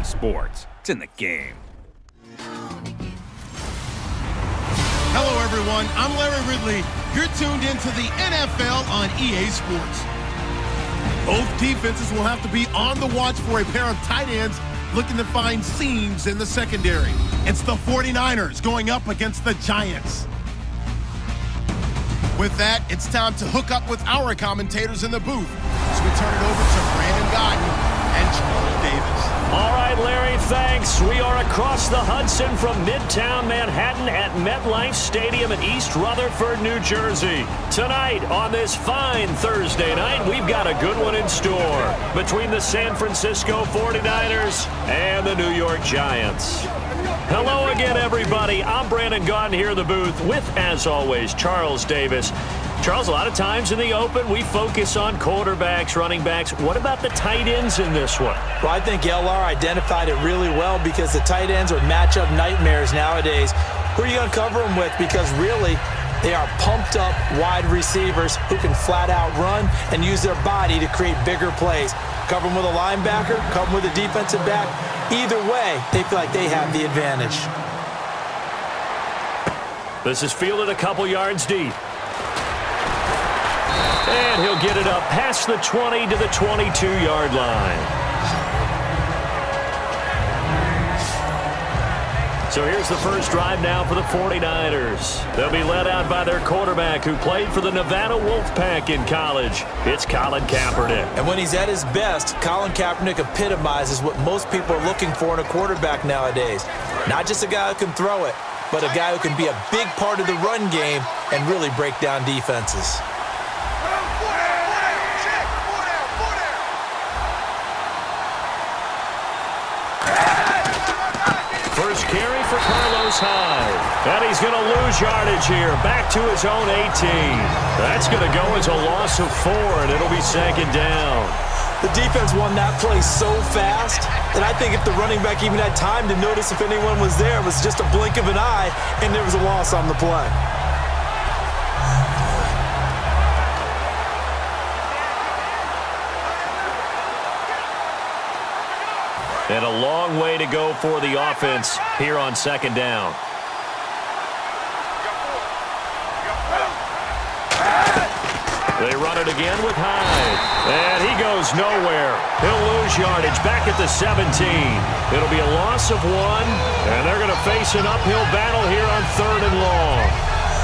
Sports. It's in the game. Hello, everyone. I'm Larry Ridley. You're tuned into the NFL on EA Sports. Both defenses will have to be on the watch for a pair of tight ends looking to find seams in the secondary. It's the 49ers going up against the Giants. With that, it's time to hook up with our commentators in the booth as we turn it over to Brandon Godden and Charles Davis. All right, Larry, thanks. We are across the Hudson from Midtown Manhattan at MetLife Stadium in East Rutherford, New Jersey. Tonight, on this fine Thursday night, we've got a good one in store between the San Francisco 49ers and the New York Giants. Hello again, everybody. I'm Brandon Gaudin here in the booth with, as always, Charles Davis. Charles, a lot of times in the open, we focus on quarterbacks, running backs. What about the tight ends in this one? Well, I think LR identified it really well because the tight ends are matchup nightmares nowadays. Who are you going to cover them with? Because really, they are pumped up wide receivers who can flat out run and use their body to create bigger plays. Cover them with a linebacker, cover them with a defensive back. Either way, they feel like they have the advantage. This is fielded a couple yards deep. And he'll get it up past the 20 to the 22-yard line. So here's the first drive now for the 49ers. They'll be led out by their quarterback who played for the Nevada Wolfpack in college. It's Colin Kaepernick. And when he's at his best, Colin Kaepernick epitomizes what most people are looking for in a quarterback nowadays. Not just a guy who can throw it, but a guy who can be a big part of the run game and really break down defenses. First carry for Carlos Hyde. And he's going to lose yardage here. Back to his own 18. That's going to go as a loss of 4, and it'll be second down. The defense won that play so fast that I think if the running back even had time to notice if anyone was there, it was just a blink of an eye, and there was a loss on the play. And a long way to go for the offense here on second down. They run it again with Hyde. And he goes nowhere. He'll lose yardage back at the 17. It'll be a loss of 1. And they're going to face an uphill battle here on 3rd and long.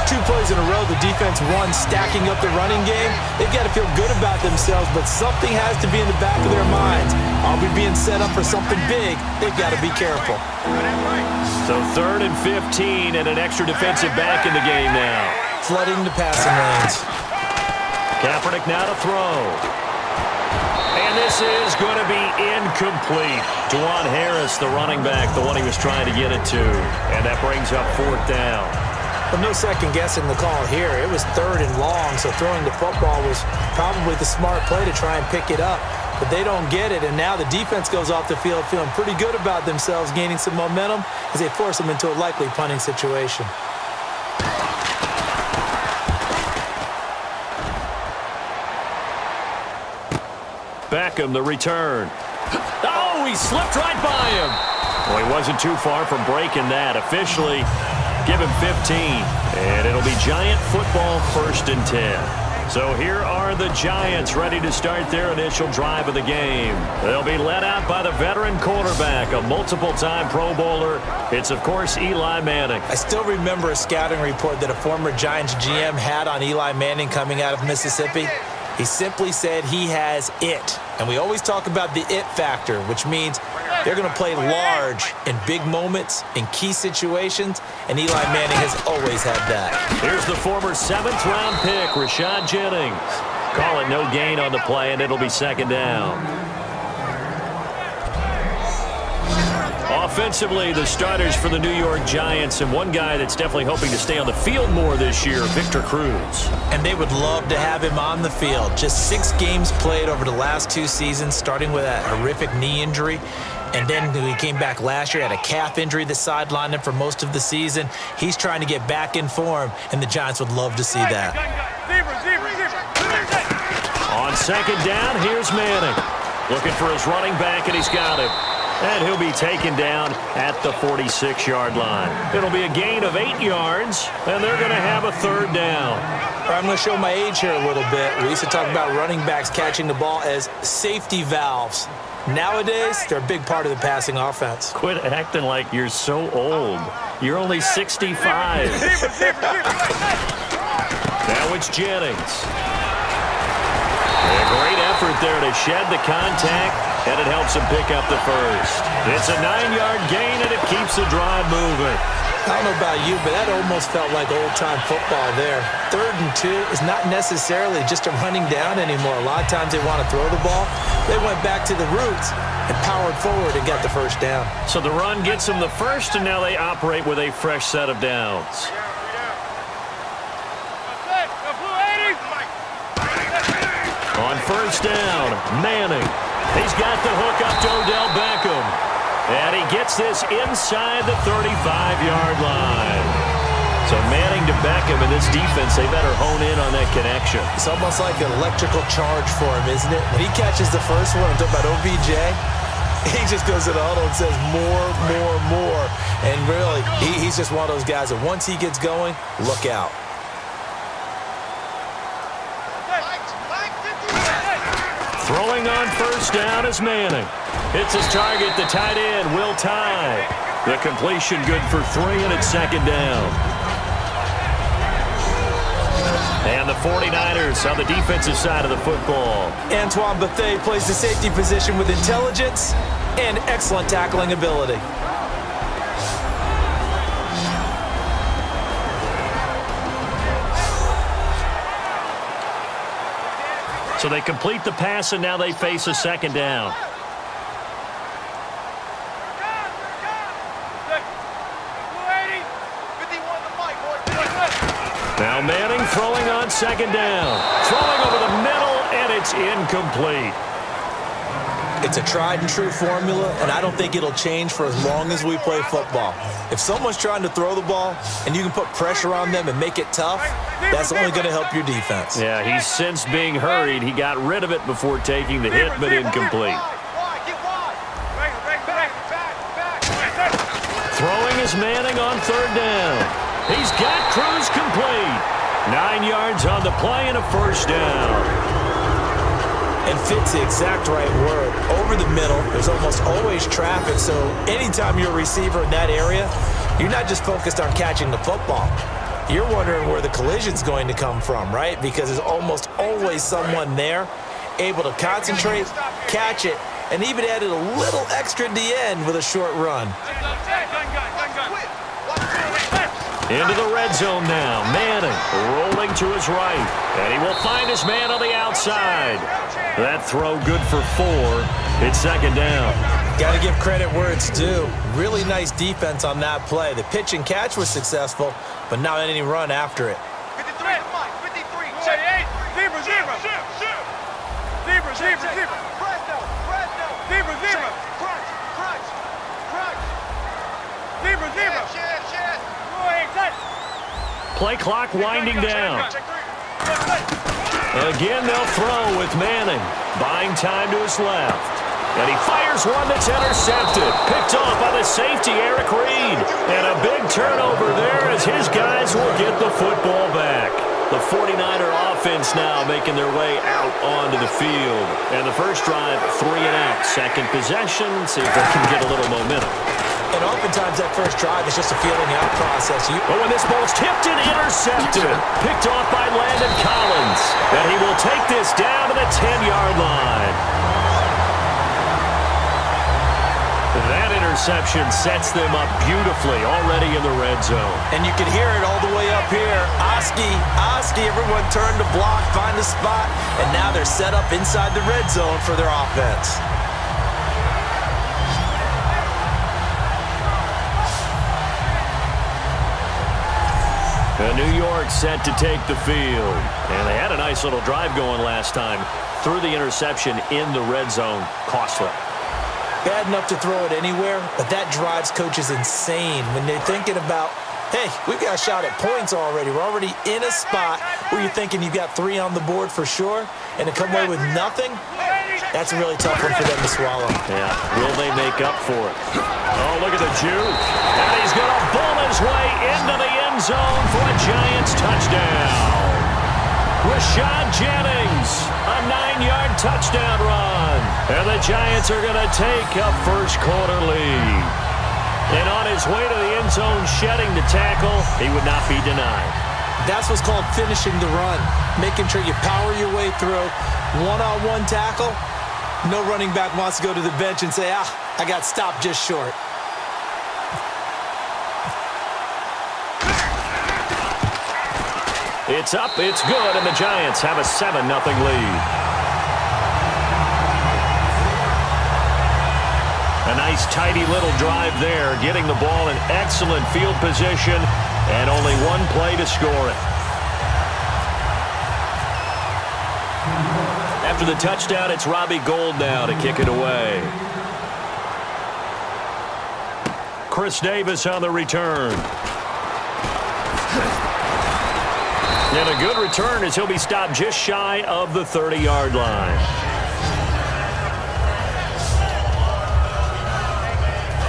2 plays in a row, the defense won, stacking up the running game. They've got to feel good about themselves, but something has to be in the back of their minds. Are we being set up for something big? They've got to be careful. So 3rd and 15 and an extra defensive back in the game now. Flooding the passing lanes. Kaepernick now to throw. And this is going to be incomplete. Juwan Harris, the running back, the one he was trying to get it to. And that brings up 4th down. Well, no second guessing the call here. It was 3rd and long, so throwing the football was probably the smart play to try and pick it up. But they don't get it, and now the defense goes off the field feeling pretty good about themselves, gaining some momentum as they force them into a likely punting situation. Beckham, the return. Oh, he slipped right by him. Well, he wasn't too far from breaking that. Officially, give him 15. And it'll be Giant football 1st and 10. So here are the Giants ready to start their initial drive of the game. They'll be led out by the veteran quarterback, a multiple-time Pro Bowler. It's, of course, Eli Manning. I still remember a scouting report that a former Giants GM had on Eli Manning coming out of Mississippi. He simply said he has it. And we always talk about the it factor, which means they're going to play large in big moments, in key situations, and Eli Manning has always had that. Here's the former 7th-round pick, Rashad Jennings. Call it no gain on the play, and it'll be second down. Offensively, the starters for the New York Giants, and one guy that's definitely hoping to stay on the field more this year, Victor Cruz. And they would love to have him on the field. Just 6 games played over the last 2 seasons, starting with that horrific knee injury. And then he came back last year, had a calf injury that sidelined him for most of the season. He's trying to get back in form, and the Giants would love to see that. On second down, here's Manning. Looking for his running back, and he's got him. And he'll be taken down at the 46-yard line. It'll be a gain of 8 yards, and they're going to have a third down. I'm going to show my age here a little bit. We used to talk about running backs catching the ball as safety valves. Nowadays, they're a big part of the passing offense. Quit acting like you're so old. You're only 65. Now it's Jennings. A great effort there to shed the contact, and it helps him pick up the first. It's a 9-yard gain, and it keeps the drive moving. I don't know about you, but that almost felt like old-time football there. 3rd and 2 is not necessarily just a running down anymore. A lot of times they want to throw the ball. They went back to the roots and powered forward and got the first down. So the run gets them the first, and now they operate with a fresh set of downs. On first down, Manning. He's got the hook up to Odell Beckham. And he gets this inside the 35-yard line. So Manning to Beckham, and this defense, they better hone in on that connection. It's almost like an electrical charge for him, isn't it? When he catches the first one, I'm talking about OBJ, he just goes to the huddle and says more, more, more. And really, he's just one of those guys that once he gets going, look out. Throwing on first down is Manning. Hits his target, the tight end, Will Tye. The completion good for 3, and it's second down. And the 49ers on the defensive side of the football. Antoine Bethea plays the safety position with intelligence and excellent tackling ability. So they complete the pass, and now they face a second down. Now Manning throwing on second down. Throwing over the middle, and it's incomplete. It's a tried and true formula, and I don't think it'll change for as long as we play football. If someone's trying to throw the ball and you can put pressure on them and make it tough, that's only going to help your defense. Yeah, he's since being hurried. He got rid of it before taking the hit, but incomplete. Throwing is Manning on third down. He's got Cruz complete. 9 yards on the play and a first down. And fit's the exact right word. Over the middle, there's almost always traffic, so anytime you're a receiver in that area, you're not just focused on catching the football. You're wondering where the collision's going to come from, right? Because there's almost always someone there able to concentrate, catch it, and even added a little extra at the end with a short run. Into the red zone now. Manning rolling to his right. And he will find his man on the outside. That throw good for 4. It's second down. Got to give credit where it's due. Really nice defense on that play. The pitch and catch was successful, but not any run after it. 53, 53, zebra, zebra, zebra, zebra, zebra, zebra, zebra, crunch, crunch, crunch, zebra, zebra. Play clock winding down. Again, they'll throw with Manning. Buying time to his left. And he fires one that's intercepted. Picked off by the safety, Eric Reed. And a big turnover there as his guys will get the football back. The 49er offense now making their way out onto the field. And the first drive, 3 and out. Second possession, see if they can get a little momentum. And oftentimes that first drive is just a feeling out process. But when this ball's tipped and intercepted, picked off by Landon Collins. And he will take this down to the 10-yard line. That interception sets them up beautifully already in the red zone. And you can hear it all the way up here. Oski, everyone turned to block, find a spot, and now they're set up inside the red zone for their offense. And New York set to take the field. And they had a nice little drive going last time. Threw the interception in the red zone. Costly. Bad enough to throw it anywhere, but that drives coaches insane when they're thinking about, hey, we've got a shot at points already. We're already in a spot where you're thinking you've got 3 on the board for sure, and to come away with nothing, That's a really tough one for them to swallow. Yeah, will they make up for it? Oh, look at the juke. And he's going to bull his way into the end zone for a Giants touchdown. Rashad Jennings, a 9-yard touchdown run. And the Giants are going to take a first-quarter lead. And on his way to the end zone, shedding the tackle, he would not be denied. That's what's called finishing the run, making sure you power your way through. One-on-one tackle, no running back wants to go to the bench and say, I got stopped just short. It's up, it's good, and the Giants have a 7-0 lead. A nice, tidy little drive there, getting the ball in excellent field position, and only one play to score it. After the touchdown, it's Robbie Gould now to kick it away. Chris Davis on the return. And a good return as he'll be stopped just shy of the 30-yard line.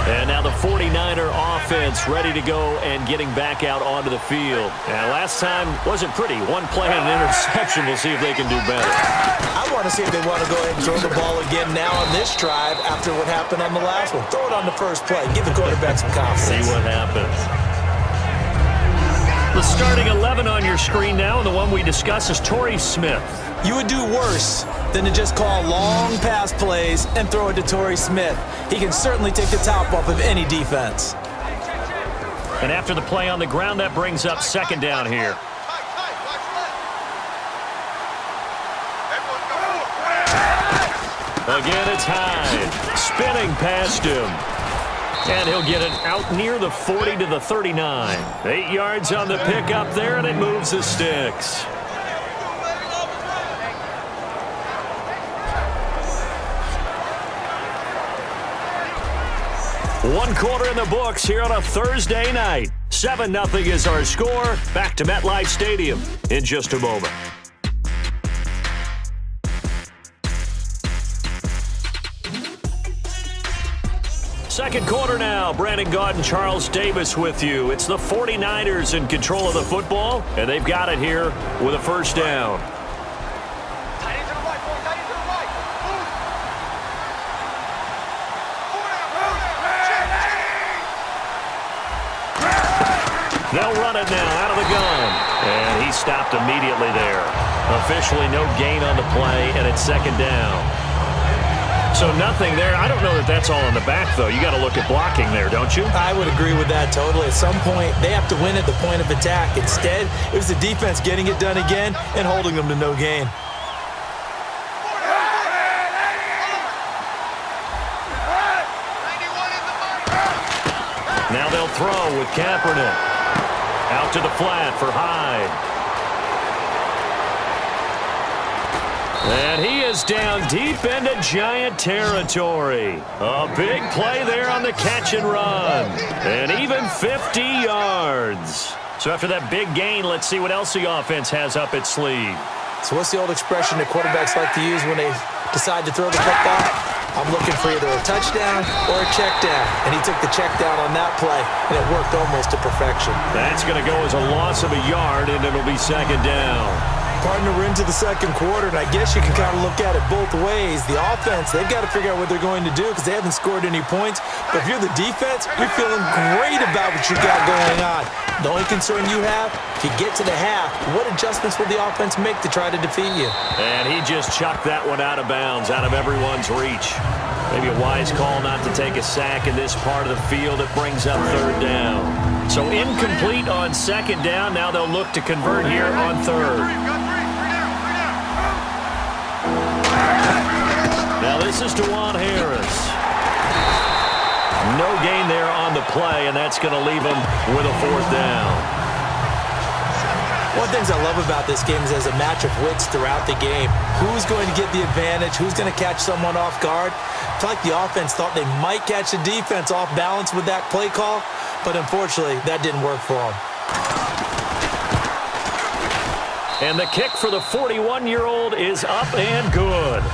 And now the 49er offense ready to go and getting back out onto the field. And last time wasn't pretty. One play and an interception. We'll see if they can do better. I want to see if they want to go ahead and throw the ball again now on this drive after what happened on the last one. Throw it on the first play. Give the quarterback some confidence. See what happens. The starting 11 on your screen now, and the one we discuss is Torrey Smith. You would do worse than to just call long pass plays and throw it to Torrey Smith. He can certainly take the top off of any defense. And after the play on the ground, that brings up second down here. Again, it's Hyde. Spinning past him. And he'll get it out near the 40 to the 39. 8 yards on the pickup there, and it moves the sticks. One quarter in the books here on a Thursday night. 7-0 is our score. Back to MetLife Stadium in just a moment. Second quarter now. Brandon Gaudin, Charles Davis with you. It's the 49ers in control of the football, and they've got it here with a first down. Tight end to the right, boy. Tight end to the right. Move. They'll run it now out of the gun. And he stopped immediately there. Officially no gain on the play, and it's second down. So nothing there. I don't know that that's all in the back, though. You got to look at blocking there, don't you? I would agree with that totally. At some point, they have to win at the point of attack. Instead, it was the defense getting it done again and holding them to no gain. Now they'll throw with Kaepernick. Out to the flat for Hyde. And he is down deep into Giant territory. A big play there on the catch and run. And even 50 yards. So after that big gain, let's see what else the offense has up its sleeve. So what's the old expression that quarterbacks like to use when they decide to throw the football? I'm looking for either a touchdown or a check down. And he took the check down on that play, and it worked almost to perfection. That's going to go as a loss of a yard, and it'll be second down. Partner, we're into the second quarter, and I guess you can kind of look at it both ways. The offense, they've got to figure out what they're going to do because they haven't scored any points. But if you're the defense, you're feeling great about what you got going on. The only concern you have, if you get to the half, what adjustments will the offense make to try to defeat you? And he just chucked that one out of bounds, out of everyone's reach. Maybe a wise call not to take a sack in this part of the field. It brings up third down. So incomplete on second down. Now they'll look to convert here on third. Now this is DeJuan Harris. No gain there on the play, and that's going to leave him with a fourth down. One of the things I love about this game is there's a match of wits throughout the game. Who's going to get the advantage? Who's going to catch someone off guard? I feel like the offense thought they might catch the defense off balance with that play call, but unfortunately, that didn't work for them. And the kick for the 41-year-old is up and good.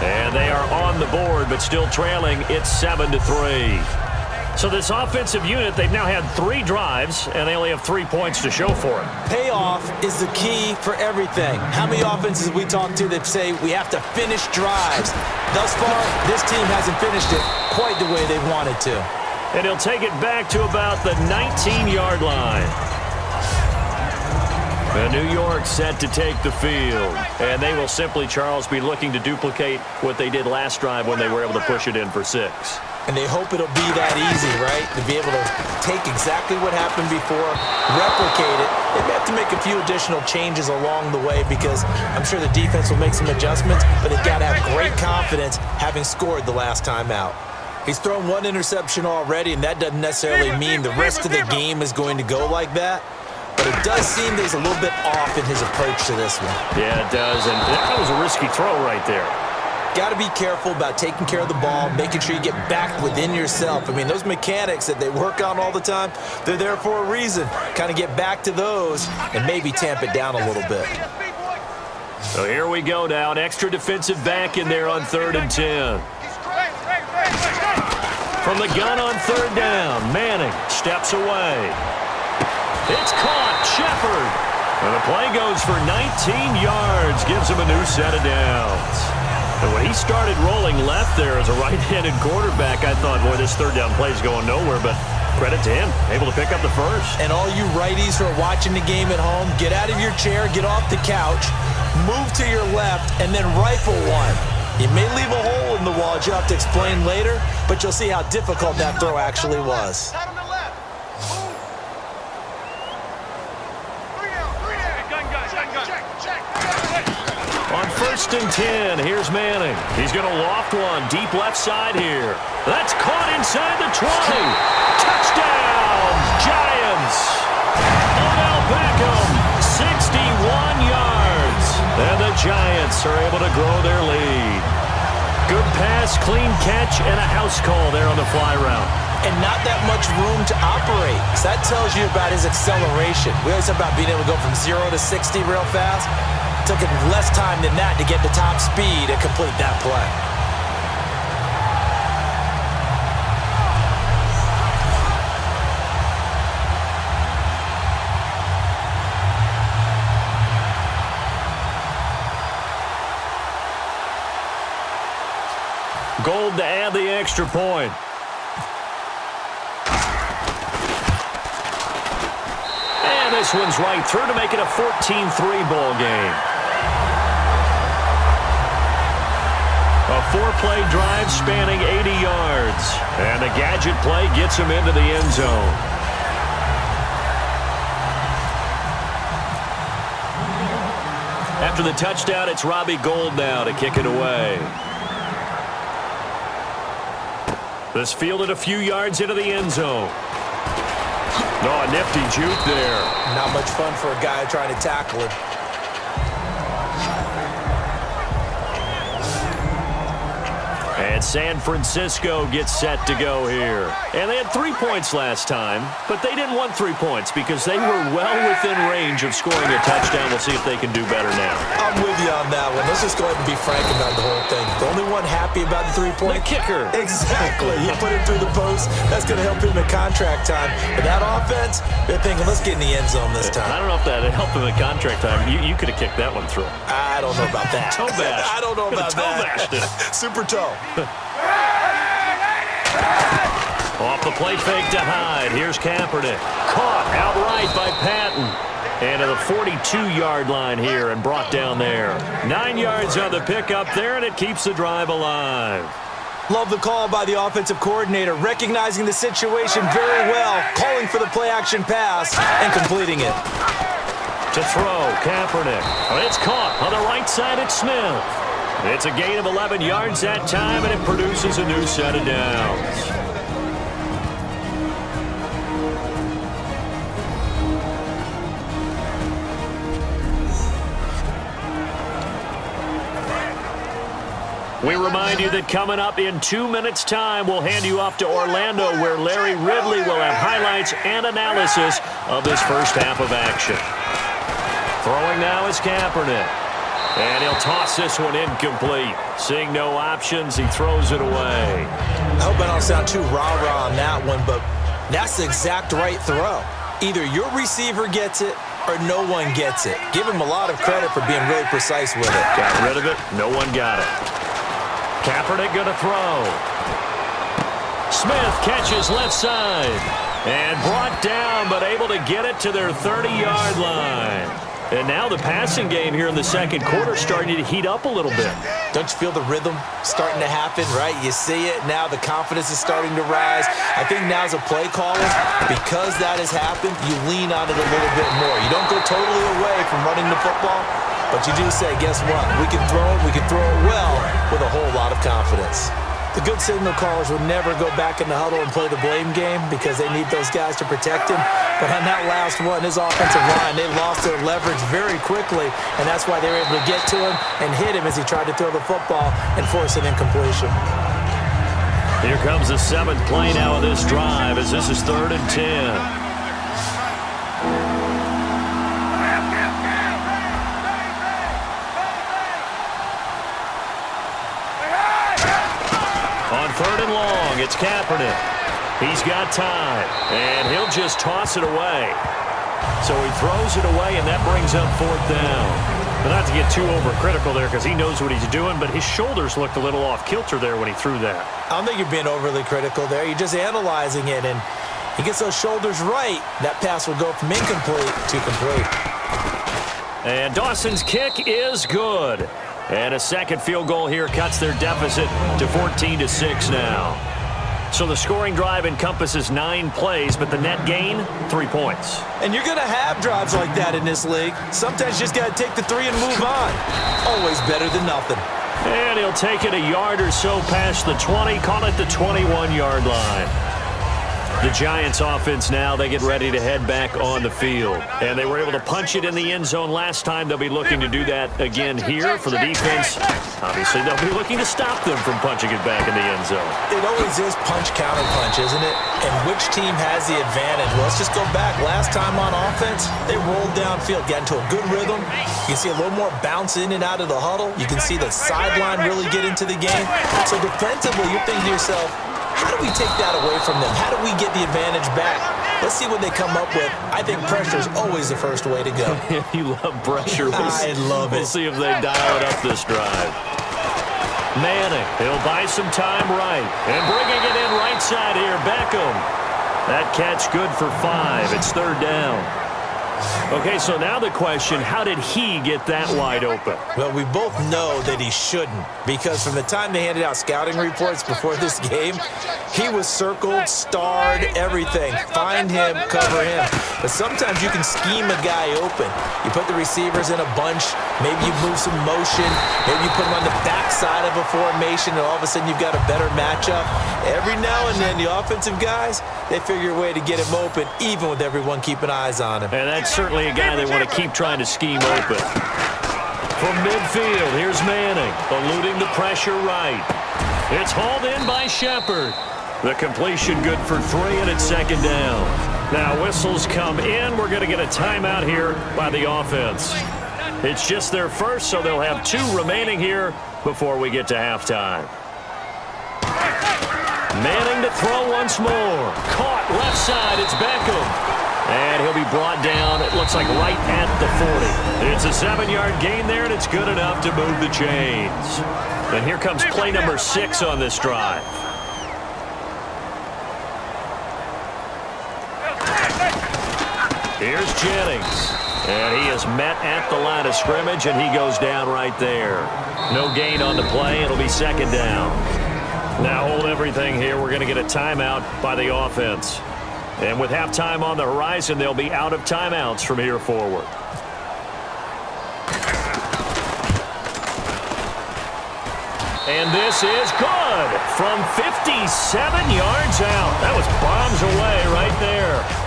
And they are on the board, but still trailing. It's 7-3. So this offensive unit, they've now had 3 drives, and they only have 3 points to show for it. Payoff is the key for everything. How many offenses we talked to that say we have to finish drives? Thus far, this team hasn't finished it quite the way they wanted to. And he'll take it back to about the 19-yard line. And New York set to take the field. And they will simply, Charles, be looking to duplicate what they did last drive when they were able to push it in for 6. And they hope it'll be that easy, right? To be able to take exactly what happened before, replicate it. They may have to make a few additional changes along the way because I'm sure the defense will make some adjustments, but they've got to have great confidence having scored the last time out. He's thrown 1 interception already, and that doesn't necessarily mean the rest of the game is going to go like that. But it does seem there's a little bit off in his approach to this one. Yeah, it does, and that was a risky throw right there. Got to be careful about taking care of the ball, making sure you get back within yourself. I mean, those mechanics that they work on all the time, they're there for a reason. Kind of get back to those and maybe tamp it down a little bit. So here we go now. An extra defensive back in there on 3rd and 10. From the gun on 3rd down, Manning steps away. It's caught, Shepard. And the play goes for 19 yards, gives him a new set of downs. And when he started rolling left there as a right-handed quarterback, I thought, boy, this 3rd down play is going nowhere, but credit to him, able to pick up the first. And all you righties who are watching the game at home, get out of your chair, get off the couch, move to your left, and then rifle one. You may leave a hole in the wall that you'll have to explain later, but you'll see how difficult that throw actually was. On 1st and 10, here's Manning. He's going to loft one deep left side here. That's caught inside the 20. Touchdown, Giants. Odell Beckham, 61 yards. And the Giants are able to grow their lead. Good pass, clean catch, and a house call there on the fly route. And not that much room to operate. So that tells you about his acceleration. We always talk about being able to go from 0 to 60 real fast. Took him less time than that to get to top speed and complete that play. Gold to add the extra point. And this one's right through to make it a 14-3 ball game. A 4-play drive spanning 80 yards. And the gadget play gets him into the end zone. After the touchdown, it's Robbie Gould now to kick it away. This fielded a few yards into the end zone. Oh, a nifty juke there. Not much fun for a guy trying to tackle him. And San Francisco gets set to go here. And they had 3 points last time, but they didn't want 3 points because they were well within range of scoring a touchdown. We'll see if they can do better now. I'm with you on that one. Let's just go ahead and be frank about the whole thing. The only one happy about the 3-point? The kicker. Exactly. He put it through the post. That's going to help him in contract time. But that offense, they're thinking, let's get in the end zone this time. I don't know if that helped him in contract time. You could have kicked that one through. I don't know about that. Toe bash. I don't know about toe bashed it. Super toe. Off the play fake to Hyde. Here's Kaepernick. Caught outright by Patton. And to the 42-yard line here and brought down there. 9 yards on the pickup there, and it keeps the drive alive. Love the call by the offensive coordinator, recognizing the situation very well, calling for the play-action pass and completing it. To throw, Kaepernick. It's caught on the right side at Smith. It's a gain of 11 yards that time, and it produces a new set of downs. We remind you that coming up in 2 minutes' time, we'll hand you off to Orlando, where Larry Ridley will have highlights and analysis of this first half of action. Throwing now is Kaepernick. And he'll toss this one incomplete. Seeing no options, he throws it away. I hope I don't sound too rah-rah on that one, but that's the exact right throw. Either your receiver gets it or no one gets it. Give him a lot of credit for being really precise with it. Got rid of it. No one got it. Kaepernick going to throw. Smith catches left side. And brought down, but able to get it to their 30-yard line. And now the passing game here in the second quarter starting to heat up a little bit. Don't you feel the rhythm starting to happen, right? You see it. Now the confidence is starting to rise. I think now as a play caller, because that has happened, you lean on it a little bit more. You don't go totally away from running the football, but you do say, guess what? We can throw it well with a whole lot of confidence. The good signal callers will never go back in the huddle and play the blame game because they need those guys to protect him. But on that last one, his offensive line, they lost their leverage very quickly, and that's why they were able to get to him and hit him as he tried to throw the football and force an incompletion. Here comes the 7th play now of this drive as this is 3rd and 10. On 3rd and long, it's Kaepernick. He's got time, and he'll just toss it away. So he throws it away, and that brings up 4th down. But not to get too overcritical there because he knows what he's doing, but his shoulders looked a little off kilter there when he threw that. I don't think you're being overly critical there. You're just analyzing it, and he gets those shoulders right. That pass will go from incomplete to complete. And Dawson's kick is good. And a second field goal here cuts their deficit to 14-6 now. So the scoring drive encompasses 9 plays, but the net gain, 3 points. And you're going to have drives like that in this league. Sometimes you just got to take the 3 and move on. Always better than nothing. And he'll take it a yard or so past the 20, call it the 21-yard line. The Giants offense now, they get ready to head back on the field. And they were able to punch it in the end zone last time. They'll be looking to do that again here for the defense. Obviously, they'll be looking to stop them from punching it back in the end zone. It always is punch-counter-punch, isn't it? And which team has the advantage? Well, let's just go back. Last time on offense, they rolled downfield, got into a good rhythm. You can see a little more bounce in and out of the huddle. You can see the sideline really get into the game. So defensively, you're thinking to yourself, how do we take that away from them? How do we get the advantage back? Let's see what they come up with. I think pressure is always the first way to go. You love pressure. I love it. We'll see if they dial it up this drive. Manning, he'll buy some time right. And bringing it in right side here, Beckham. That catch good for 5. It's 3rd down. Okay, so now the question, how did he get that wide open? Well, we both know that he shouldn't, because from the time they handed out scouting reports before this game, he was circled, starred, everything. Find him, cover him. But sometimes you can scheme a guy open. You put the receivers in a bunch, maybe you move some motion, maybe you put them on the backside of a formation, and all of a sudden you've got a better matchup. Every now and then, the offensive guys, they figure a way to get him open, even with everyone keeping eyes on him. And that's certainly a guy they want to keep trying to scheme open. From midfield, here's Manning, eluding the pressure right. It's hauled in by Shepard. The completion good for 3, and it's 2nd down. Now whistles come in. We're going to get a timeout here by the offense. It's just their first, so they'll have 2 remaining here before we get to halftime. Manning to throw once more. Caught left side. It's Beckham. And he'll be brought down, it looks like right at the 40. It's a 7-yard gain there, and it's good enough to move the chains. And here comes play number 6 on this drive. Here's Jennings. And he is met at the line of scrimmage, and he goes down right there. No gain on the play. It'll be 2nd down. Now hold everything here. We're going to get a timeout by the offense. And with halftime on the horizon, they'll be out of timeouts from here forward. And this is good from 57 yards out. That was bombs away right there.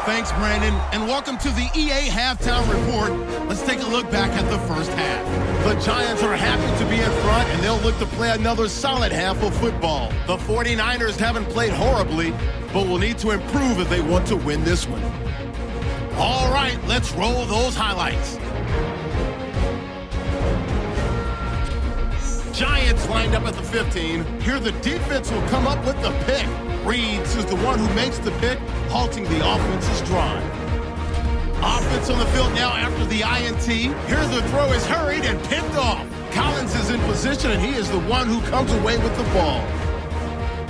Thanks, Brandon, and welcome to the EA Halftime Report. Let's take a look back at the first half. The Giants are happy to be in front, and they'll look to play another solid half of football. The 49ers haven't played horribly, but will need to improve if they want to win this one. All right, let's roll those highlights. Giants lined up at the 15. Here the defense will come up with the pick. Reeds is the one who makes the pick, halting the offense's drive. Offense on the field now after the INT. Here the throw is hurried and picked off. Collins is in position, and he is the one who comes away with the ball.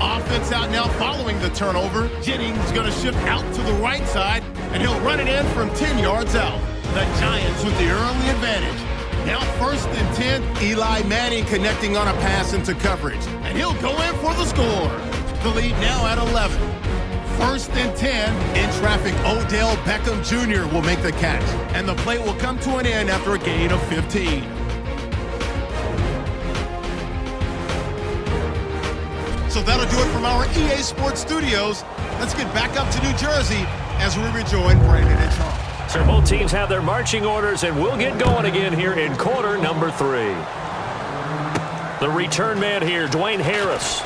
Offense out now following the turnover. Jennings going to shift out to the right side, and he'll run it in from 10 yards out. The Giants with the early advantage. Now 1st and 10, Eli Manning connecting on a pass into coverage, and he'll go in for the score. The lead now at 11. 1st and 10, in traffic, Odell Beckham Jr. will make the catch, and the play will come to an end after a gain of 15. So that'll do it from our EA Sports Studios. Let's get back up to New Jersey as we rejoin Brandon and Charles. So both teams have their marching orders, and we'll get going again here in quarter number 3. The return man here, Dwayne Harris.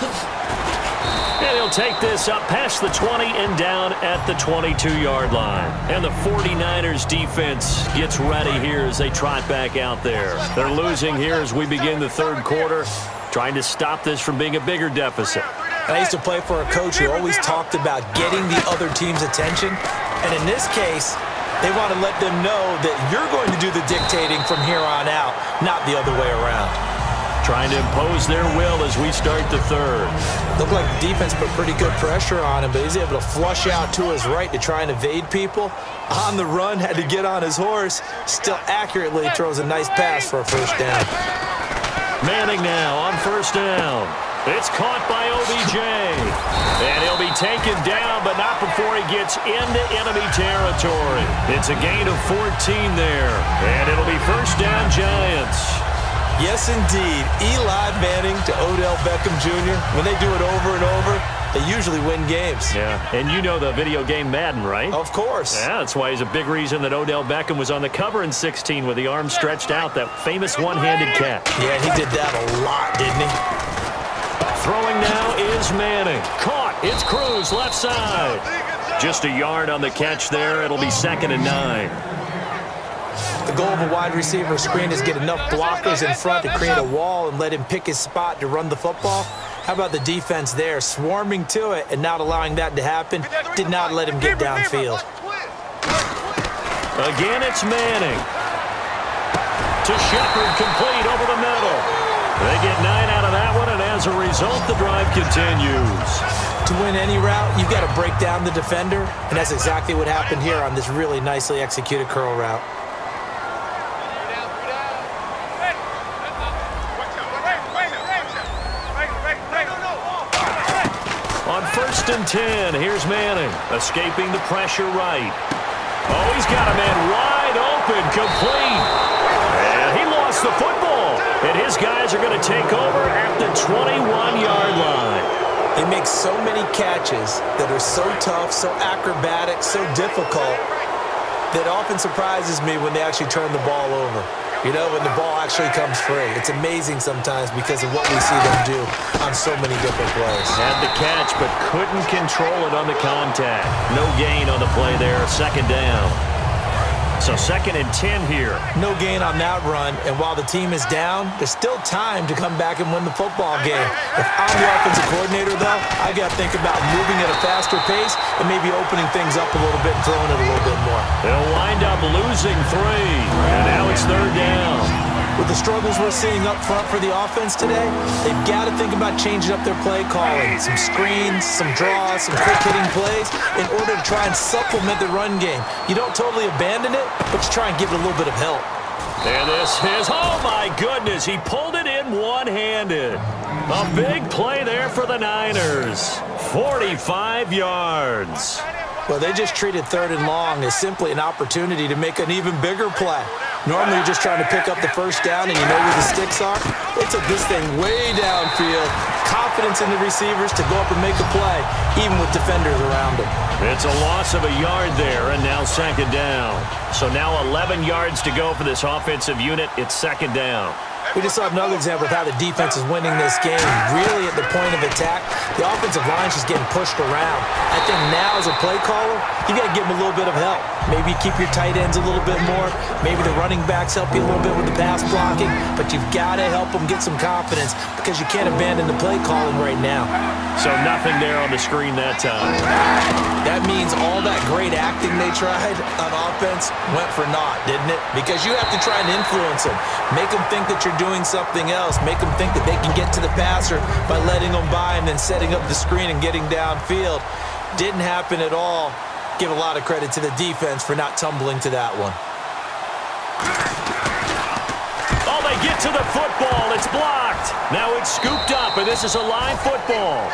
And he'll take this up past the 20 and down at the 22-yard line. And the 49ers defense gets ready here as they trot back out there. They're losing here as we begin the 3rd quarter, trying to stop this from being a bigger deficit. I used to play for a coach who always talked about getting the other team's attention. And in this case, they want to let them know that you're going to do the dictating from here on out, not the other way around. Trying to impose their will as we start the 3rd. Looked like the defense put pretty good pressure on him, but he's able to flush out to his right to try and evade people. On the run, had to get on his horse. Still accurately throws a nice pass for a 1st down. Manning now on 1st down. It's caught by OBJ. And he'll be taken down, but not before he gets into enemy territory. It's a gain of 14 there. And it'll be 1st down Giants. Yes, indeed. Eli Manning to Odell Beckham Jr. When they do it over and over, they usually win games. Yeah, and you know the video game Madden, right? Of course. Yeah, that's why he's a big reason that Odell Beckham was on the cover in 16 with the arm stretched out, that famous one-handed catch. Yeah, he did that a lot, didn't he? Throwing now is Manning. Caught. It's Cruz, left side. Just a yard on the catch there. It'll be 2nd and 9. The goal of a wide receiver screen is get enough blockers in front to create a wall and let him pick his spot to run the football. How about the defense there, swarming to it and not allowing that to happen? Did not let him get downfield. Again, it's Manning. To Shepard, complete over the middle. They get 9 out of that one, and as a result, the drive continues. To win any route, you've got to break down the defender, and that's exactly what happened here on this really nicely executed curl route. On 1st and 10, here's Manning, escaping the pressure right. Oh, he's got a man wide open, complete. And he lost the football. And his guys are going to take over at the 21-yard line. They make so many catches that are so tough, so acrobatic, so difficult, that often surprises me when they actually turn the ball over. You know, when the ball actually comes free. It's amazing sometimes because of what we see them do on so many different plays. Had the catch, but couldn't control it on the contact. No gain on the play there, 2nd down. So 2nd and 10 here. No gain on that run, and while the team is down, there's still time to come back and win the football game. If I'm the offensive coordinator, though, I got to think about moving at a faster pace and maybe opening things up a little bit and throwing it a little bit more. They'll wind up losing 3, and now it's 3rd down. With the struggles we're seeing up front for the offense today, they've got to think about changing up their play calling. Some screens, some draws, some quick-hitting plays in order to try and supplement the run game. You don't totally abandon it, but you try and give it a little bit of help. And this is, oh my goodness, he pulled it in one-handed. A big play there for the Niners. 45 yards. Well, they just treated 3rd and long as simply an opportunity to make an even bigger play. Normally, you're just trying to pick up the 1st down and you know where the sticks are. They took this thing way downfield. Confidence in the receivers to go up and make a play, even with defenders around them. It's a loss of a yard there, and now 2nd down. So now 11 yards to go for this offensive unit. It's 2nd down. We just saw another example of how the defense is winning this game. Really at the point of attack, the offensive line's just getting pushed around. I think now as a play caller, you got to give them a little bit of help. Maybe keep your tight ends a little bit more. Maybe the running backs help you a little bit with the pass blocking. But you've got to help them get some confidence because you can't abandon the play calling right now. So nothing there on the screen that time. That means all that great acting they tried on offense went for naught, didn't it? Because you have to try and influence them. Make them think that you're doing something else. Make them think that they can get to the passer by letting them by and then setting up the screen and getting downfield. Didn't happen at all. Give a lot of credit to the defense for not tumbling to that one. Oh, they get to the football. It's blocked. Now it's scooped up, and this is a live football.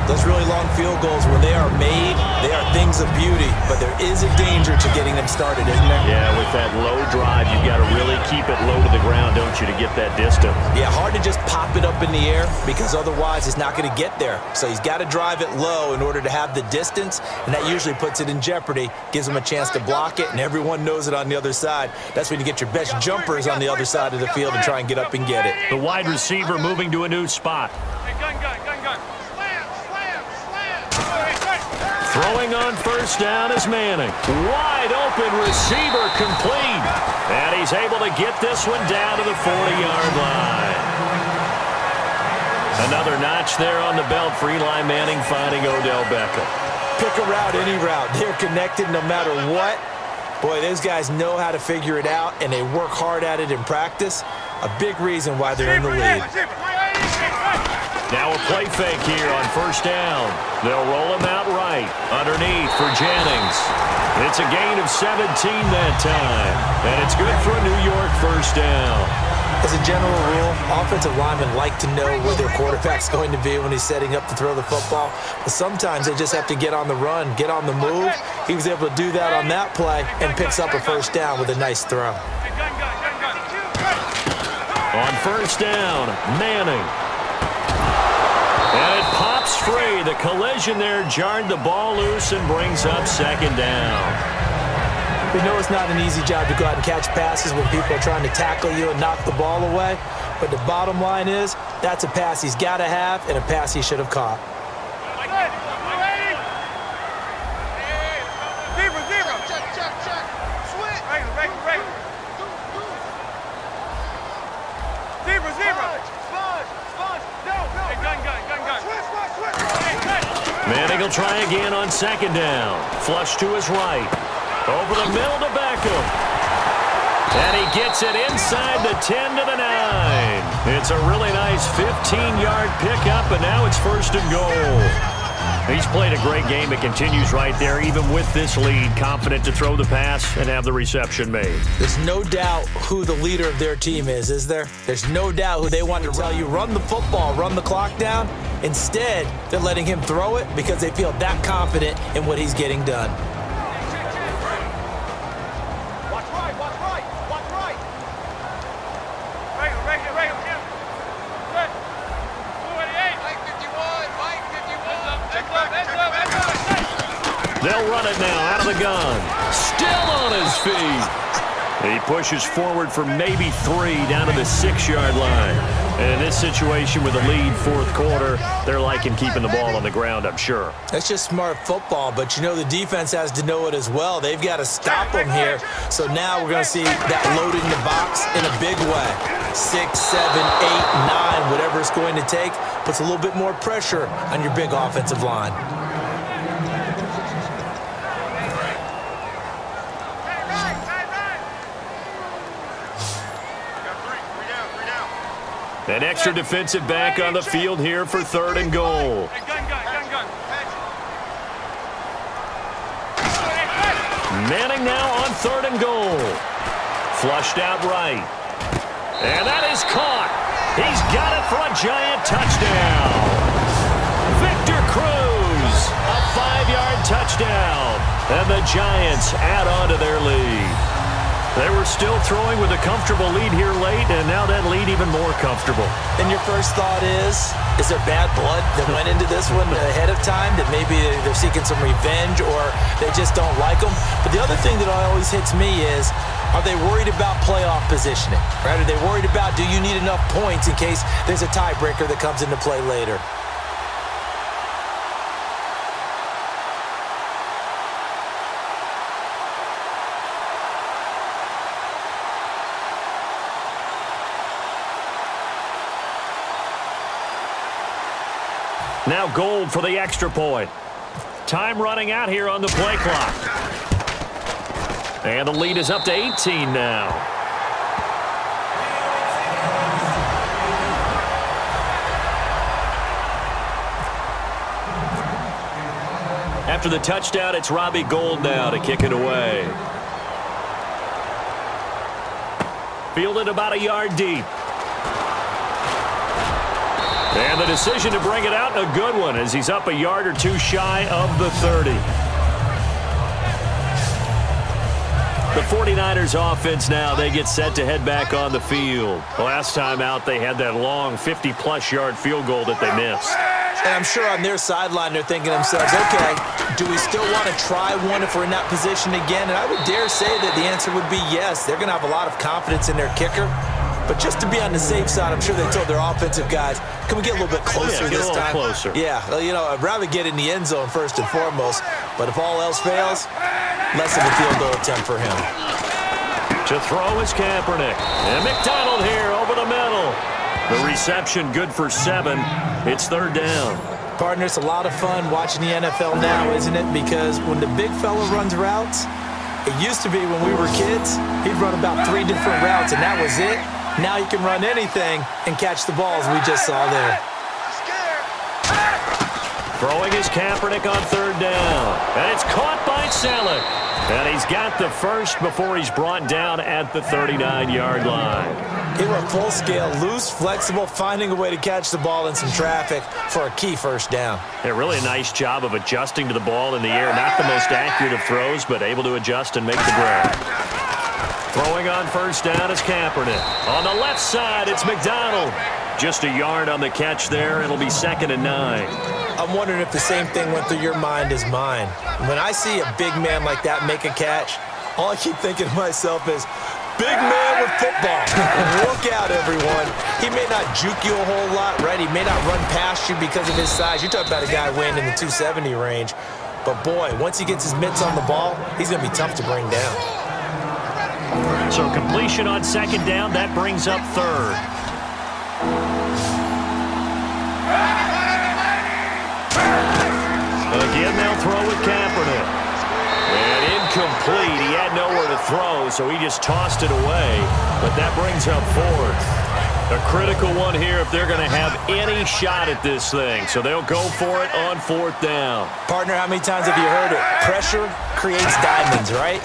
Those really long field goals, when they are made, they are things of beauty. But there is a danger to getting them started, isn't there? Yeah, with that low drive, you've got to really keep it low to the ground, don't you, to get that distance. Yeah, hard to just pop it up in the air because otherwise it's not going to get there. So he's got to drive it low in order to have the distance, and that usually puts it in jeopardy, gives him a chance to block it, and everyone knows it on the other side. That's when you get your best jumpers on the other side of the field and try and get up and get it. The wide receiver moving to a new spot. Throwing on first down is Manning. Wide open receiver complete. And he's able to get this one down to the 40-yard line. Another notch there on the belt for Eli Manning finding Odell Beckham. Pick a route, any route. They're connected no matter what. Boy, those guys know how to figure it out, and they work hard at it in practice. A big reason why they're in the league. Now a play fake here on first down. They'll roll him out right. Underneath for Jennings. It's a gain of 17 that time. And it's good for a New York first down. As a general rule, offensive linemen like to know where their quarterback's going to be when he's setting up to throw the football. But sometimes they just have to get on the run, get on the move. He was able to do that on that play and picks up a first down with a nice throw. On first down, Manning. And it pops free. The collision there jarred the ball loose and brings up second down. We know it's not an easy job to go out and catch passes when people are trying to tackle you and knock the ball away. But the bottom line is, that's a pass he's got to have and a pass he should have caught. Manning will try again on second down. Flush to his right. Over the middle to Beckham. And he gets it inside the 10 to the 9. It's a really nice 15-yard pickup, and now it's first and goal. He's played a great game. It continues right there, even with this lead. Confident to throw the pass and have the reception made. There's no doubt who the leader of their team is there? There's no doubt who they want to tell you, run the football, run the clock down. Instead, they're letting him throw it because they feel that confident in what he's getting done. Watch right, watch right, watch right. Right, yeah. Good. 288. Mike 51, Mike 51. They'll run it now out of the gun. Still on his feet. He pushes forward for maybe 3 down to the 6-yard line. And in this situation with the lead fourth quarter, they're liking keeping the ball on the ground, I'm sure. That's just smart football, but you know the defense has to know it as well. They've got to stop them here. So now we're going to see that loading the box in a big way. 6, 7, 8, 9, whatever it's going to take, puts a little bit more pressure on your big offensive line. An extra defensive back on the field here for third and goal. Manning now on third and goal. Flushed out right. And that is caught. He's got it for a giant touchdown. Victor Cruz, a 5-yard touchdown. And the Giants add on to their lead. They were still throwing with a comfortable lead here late, and now that lead even more comfortable. And your first thought is there bad blood that went into this one ahead of time, that maybe they're seeking some revenge or they just don't like them? But the other thing that always hits me is, are they worried about playoff positioning? Right? Are they worried about, do you need enough points in case there's a tiebreaker that comes into play later? Now Gold for the extra point. Time running out here on the play clock. And the lead is up to 18 now. After the touchdown, it's Robbie Gould now to kick it away. Fielded about a yard deep. And the decision to bring it out, a good one, as he's up a yard or two shy of the 30. The 49ers offense now, they get set to head back on the field. The last time out, they had that long 50-plus yard field goal that they missed. And I'm sure on their sideline they're thinking to themselves, okay, do we still want to try one if we're in that position again? And I would dare say that the answer would be yes. They're going to have a lot of confidence in their kicker. But just to be on the safe side, I'm sure they told their offensive guys, can we get a little bit closer this time? Closer. Yeah, you know, I'd rather get in the end zone first and foremost. But if all else fails, less of a field goal attempt for him. To throw is Kaepernick. And McDonald here over the middle. The reception good for 7. It's third down. Partner, it's a lot of fun watching the NFL now, isn't it? Because when the big fella runs routes, it used to be when we were kids, he'd run about 3 different routes, and that was it. Now you can run anything and catch the balls we just saw there. Throwing is Kaepernick on third down. And it's caught by Selleck. And he's got the first before he's brought down at the 39-yard line. He went full scale, loose, flexible, finding a way to catch the ball in some traffic for a key first down. Yeah, really a nice job of adjusting to the ball in the air. Not the most accurate of throws, but able to adjust and make the grab. Throwing on first down is Kaepernick. On the left side, it's McDonald. Just a yard on the catch there. It'll be 2nd and 9. I'm wondering if the same thing went through your mind as mine. When I see a big man like that make a catch, all I keep thinking to myself is, big man with football. Look out, everyone. He may not juke you a whole lot, right? He may not run past you because of his size. You're talking about a guy weighing in the 270 range. But, boy, once he gets his mitts on the ball, he's going to be tough to bring down. So completion on 2nd down, that brings up 3rd. Again, they'll throw with Kaepernick. And incomplete. He had nowhere to throw, so he just tossed it away. But that brings up 4th. A critical one here if they're going to have any shot at this thing. So they'll go for it on 4th down. Partner, how many times have you heard it? Pressure creates diamonds, right?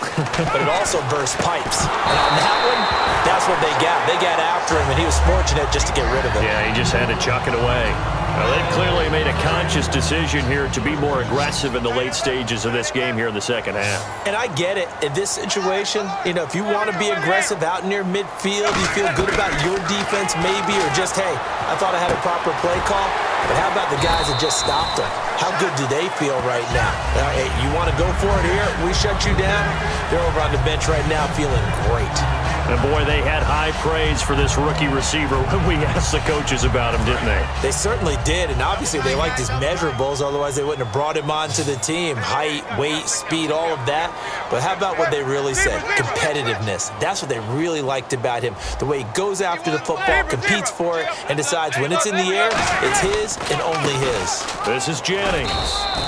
But it also bursts pipes. And on that one, that's what they got. They got after him, and he was fortunate just to get rid of it. Yeah, he just had to chuck it away. Well, they've clearly made a conscious decision here to be more aggressive in the late stages of this game here in the second half. And I get it. In this situation, you know, if you want to be aggressive out near midfield, you feel good about your defense maybe, or just, hey, I thought I had a proper play call. But how about the guys that just stopped them? How good do they feel right now? Hey, you want to go for it here? We shut you down? They're over on the bench right now feeling great. And, boy, they had high praise for this rookie receiver when we asked the coaches about him, didn't they? They certainly did, and obviously they liked his measurables, otherwise they wouldn't have brought him onto the team. Height, weight, speed, all of that. But how about what they really said? Competitiveness. That's what they really liked about him. The way he goes after the football, competes for it, and decides when it's in the air, it's his and only his. This is Jennings,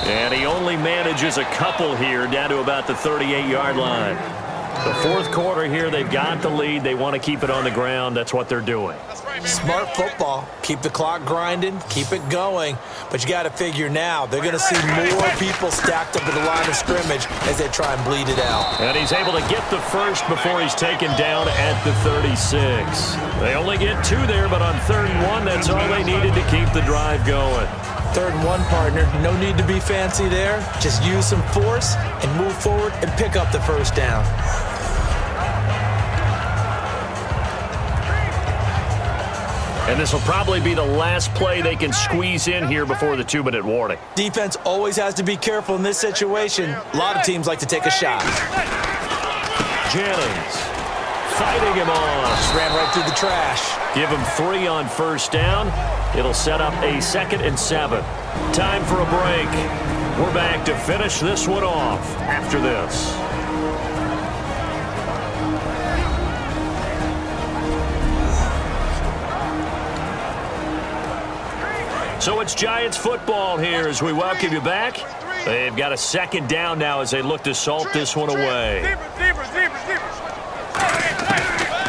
and he only manages a couple here down to about the 38-yard line. The 4th quarter here, they've got the lead. They want to keep it on the ground. That's what they're doing. Smart football. Keep the clock grinding. Keep it going. But you got to figure now, they're going to see more people stacked up at the line of scrimmage as they try and bleed it out. And he's able to get the first before he's taken down at the 36. They only get 2 there, but on 3rd and 1, that's all they needed to keep the drive going. 3rd and 1, partner. No need to be fancy there. Just use some force and move forward and pick up the first down. And this will probably be the last play they can squeeze in here before the 2-minute warning. Defense always has to be careful in this situation. A lot of teams like to take a shot. Jennings fighting him on. Just ran right through the trash. Give him 3 on first down. It'll set up a 2nd and 7. Time for a break. We're back to finish this one off after this. So it's Giants football here as we welcome you back. They've got a 2nd down now as they look to salt this one away.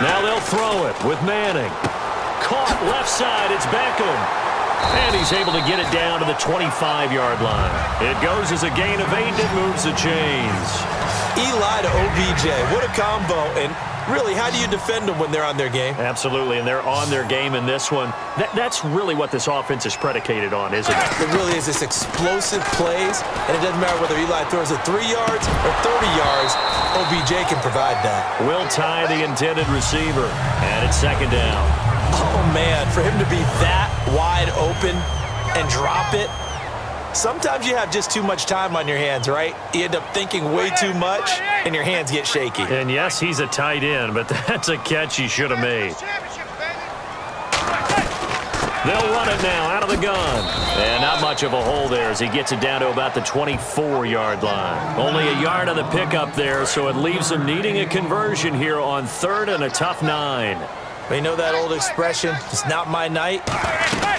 Now they'll throw it with Manning. Caught left side, it's Beckham. And he's able to get it down to the 25-yard line. It goes as a gain of 8 and moves the chains. Eli to OBJ, what a combo. And really, how do you defend them when they're on their game? Absolutely, and they're on their game in this one. That's really what this offense is predicated on, isn't it? It really is this explosive plays, and it doesn't matter whether Eli throws it 3 yards or 30 yards, OBJ can provide that. Will tie the intended receiver, and it's 2nd down. Oh, man, for him to be that wide open and drop it, sometimes you have just too much time on your hands, right? You end up thinking way too much, and your hands get shaky. And yes, he's a tight end, but that's a catch he should have made. They'll run it now out of the gun. And not much of a hole there as he gets it down to about the 24-yard line. Only a yard on the pickup there, so it leaves him needing a conversion here on 3rd and a tough 9. You know that old expression, it's not my night?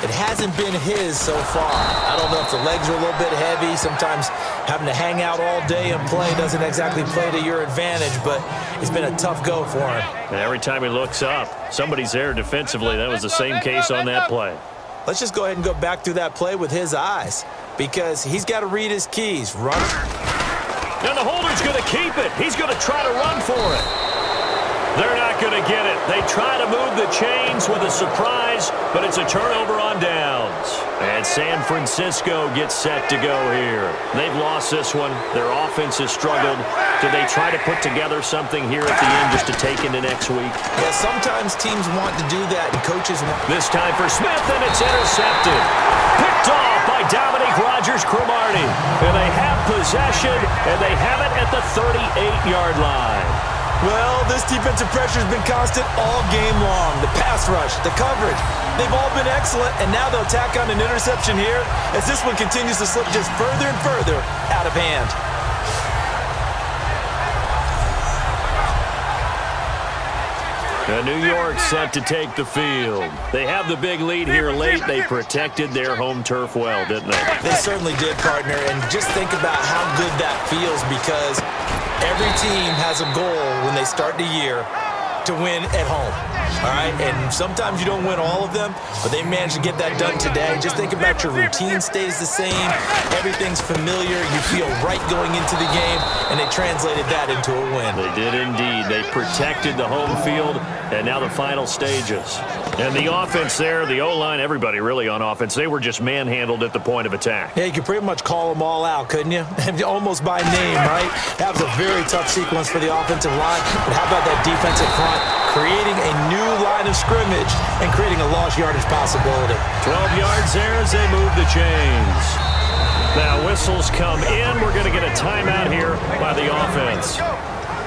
It hasn't been his so far. I don't know if the legs are a little bit heavy. Sometimes having to hang out all day and play doesn't exactly play to your advantage, but it's been a tough go for him. And every time he looks up, somebody's there defensively. That was the same case on that play. Let's just go ahead and go back through that play with his eyes because he's got to read his keys. Run. And the holder's going to keep it. He's going to try to run for it. They're not going to get it. They try to move the chains with a surprise, but it's a turnover on downs. And San Francisco gets set to go here. They've lost this one. Their offense has struggled. Do they try to put together something here at the end just to take into next week? Yeah, sometimes teams want to do that, and coaches want. This time for Smith, and it's intercepted. Picked off by Dominique Rodgers-Cromartie. And they have possession, and they have it at the 38-yard line. Well, this defensive pressure has been constant all game long. The pass rush, the coverage, they've all been excellent, and now they'll tack on an interception here as this one continues to slip just further and further out of hand. New York set to take the field. They have the big lead here late. They protected their home turf well, didn't they? They certainly did, partner, and just think about how good that feels because every team has a goal when they start the year to win at home, all right? And sometimes you don't win all of them, but they managed to get that done today. Just think about your routine stays the same. Everything's familiar. You feel right going into the game, and they translated that into a win. They did indeed. They protected the home field, and now the final stages. And the offense there, the O-line, everybody really on offense, they were just manhandled at the point of attack. Yeah, you could pretty much call them all out, couldn't you? Almost by name, right? That was a very tough sequence for the offensive line. But how about that defensive front creating a new line of scrimmage and creating a lost yardage possibility? 12 yards there as they move the chains. Now whistles come in. We're going to get a timeout here by the offense.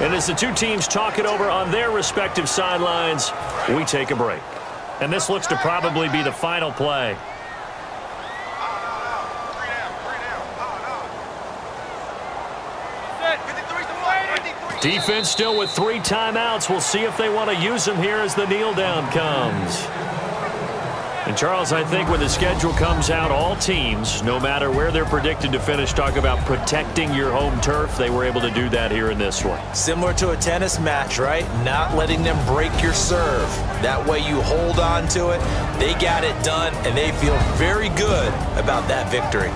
And as the two teams talk it over on their respective sidelines, we take a break. And this looks to probably be the final play. Defense still with 3 timeouts. We'll see if they want to use them here as the kneel down comes. And Charles, I think when the schedule comes out, all teams, no matter where they're predicted to finish, talk about protecting your home turf. They were able to do that here in this one. Similar to a tennis match, right? Not letting them break your serve. That way you hold on to it. They got it done, and they feel very good about that victory.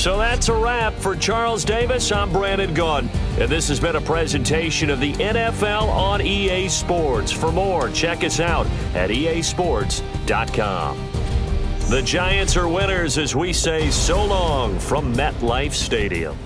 So that's a wrap. For Charles Davis, I'm Brandon Gunn. And this has been a presentation of the NFL on EA Sports. For more, check us out at easports.com. The Giants are winners as we say so long from MetLife Stadium.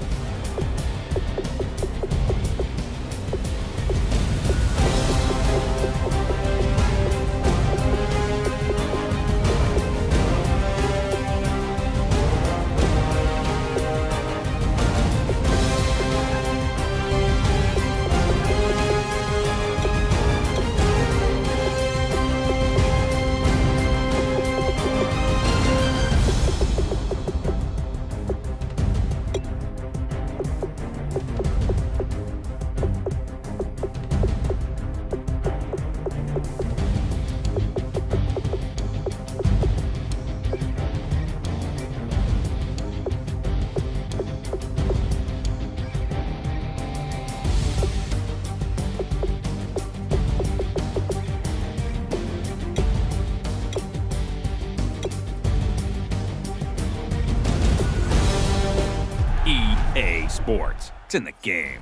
EA Sports. It's in the game.